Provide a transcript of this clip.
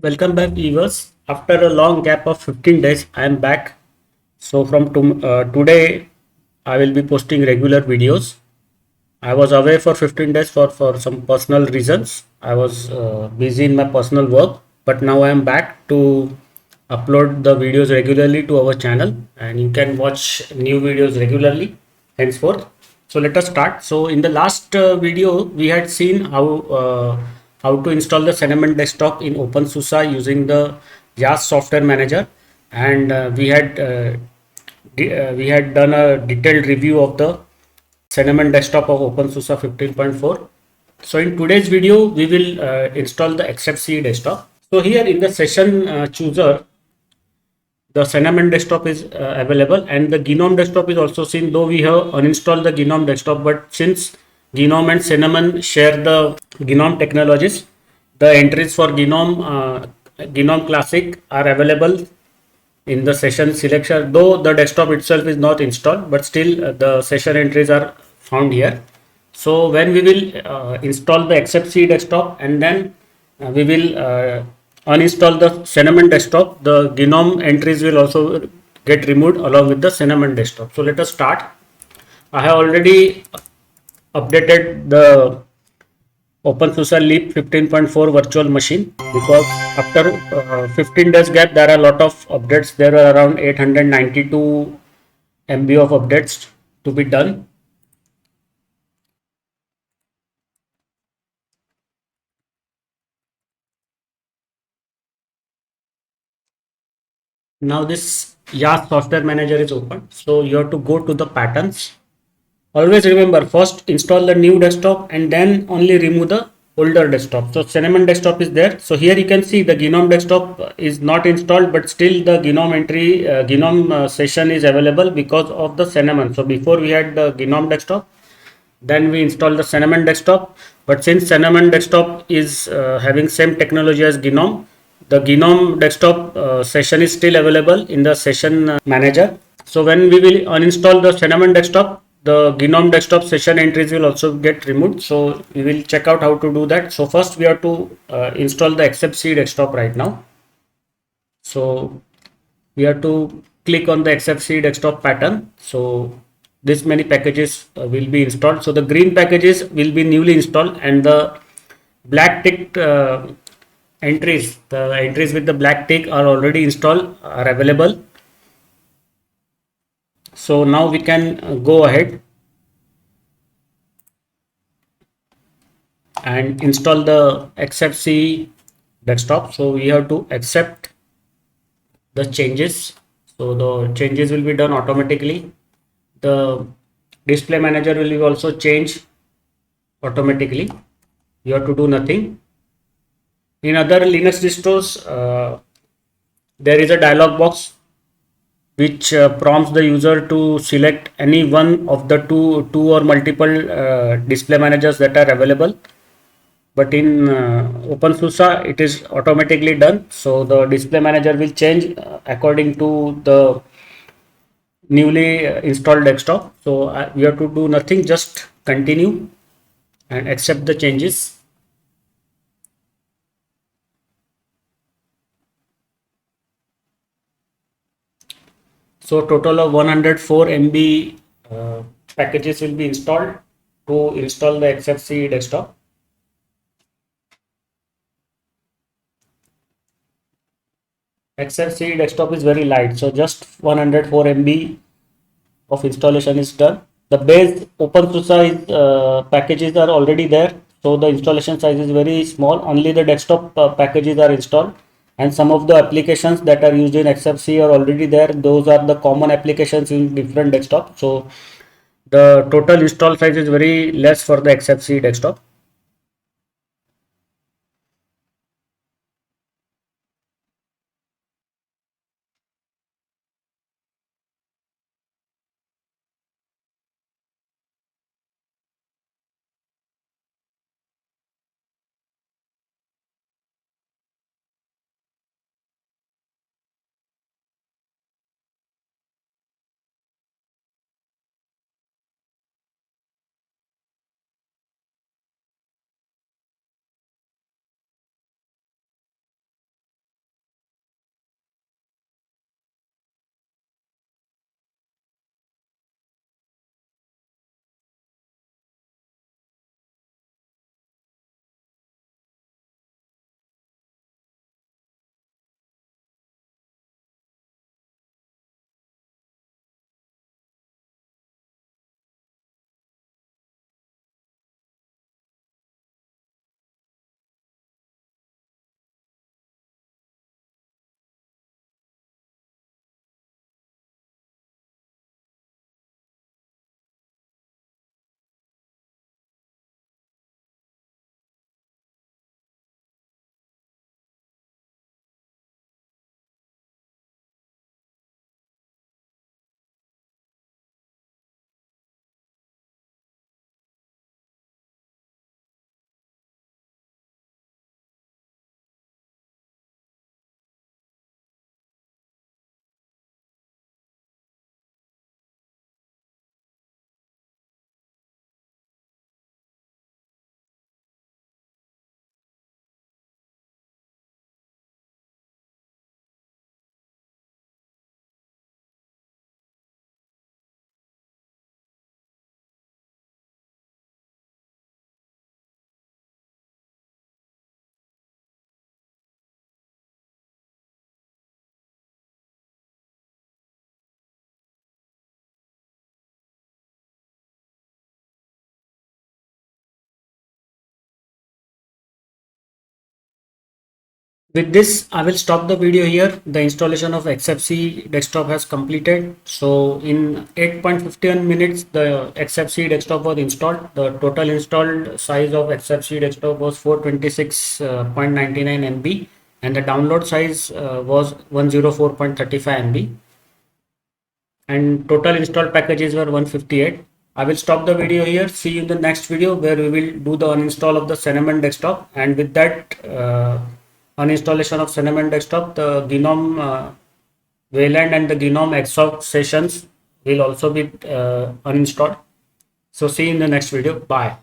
Welcome back, viewers. After a long gap of 15 days, I am back. So from today, I will be posting regular videos. I was away for 15 days for some personal reasons. I was busy in my personal work, but now I am back to upload the videos regularly to our channel, and you can watch new videos regularly henceforth. So let us start. So in the last video, we had seen how to install the Cinnamon desktop in OpenSUSE using the Yast Software Manager, and we had done a detailed review of the Cinnamon desktop of OpenSUSE 15.4. So in today's video, we will install the XFCE desktop. So here in the session chooser, the Cinnamon desktop is available, and the Gnome desktop is also seen, though we have uninstalled the Gnome desktop. But since Gnome and Cinnamon share the Gnome technologies, the entries for Gnome Classic are available in the session selection, though the desktop itself is not installed, but still the session entries are found here. So when we will install the XFCE desktop, and then we will uninstall the Cinnamon desktop, the Gnome entries will also get removed along with the Cinnamon desktop. So let us start. I have already updated the OpenSUSE Leap 15.4 virtual machine, because after 15 days gap, there are a lot of updates. There are around 892 MB of updates to be done. Now this Yast Software Manager is open. So you have to go to the patterns. Always remember, first install the new desktop and then only remove the older desktop. So Cinnamon desktop is there. So here you can see the Gnome desktop is not installed, but still the Gnome session is available because of the Cinnamon. So before we had the Gnome desktop, then we installed the Cinnamon desktop. But since Cinnamon desktop is having same technology as Gnome, the Gnome desktop session is still available in the session manager. So when we will uninstall the Cinnamon desktop, the Gnome desktop session entries will also get removed. So we will check out how to do that. So first we have to install the XFCE desktop right now. So we have to click on the XFCE desktop pattern. So this many packages will be installed. So the green packages will be newly installed, and the black tick the entries with the black tick are already installed, are available. So now we can go ahead and install the XFCE desktop. So we have to accept the changes. So the changes will be done automatically. The display manager will also change automatically. You have to do nothing. In other Linux distros, there is a dialog box which prompts the user to select any one of the two or multiple display managers that are available. But in OpenSUSE, it is automatically done. So the display manager will change according to the newly installed desktop. So we have to do nothing, just continue and accept the changes. So total of 104 MB packages will be installed to install the XFCE desktop. XFCE desktop is very light, so just 104 MB of installation is done. The base OpenSUSE packages are already there, so the installation size is very small. Only the desktop packages are installed, and some of the applications that are used in XFCE are already there. Those are the common applications in different desktops. So the total install size is very less for the XFCE desktop. With this, I will stop the video here. The installation of XFCE Desktop has completed. So in 8.15 minutes, the XFCE Desktop was installed. The total installed size of XFCE Desktop was 426.99 MB and the download size was 104.35 MB and total installed packages were 158. I will stop the video here. See you in the next video where we will do the uninstall of the Cinnamon desktop, and with that uninstallation of Cinnamon desktop, the GNOME Wayland and the GNOME Xsoft sessions will also be uninstalled. So see you in the next video. Bye.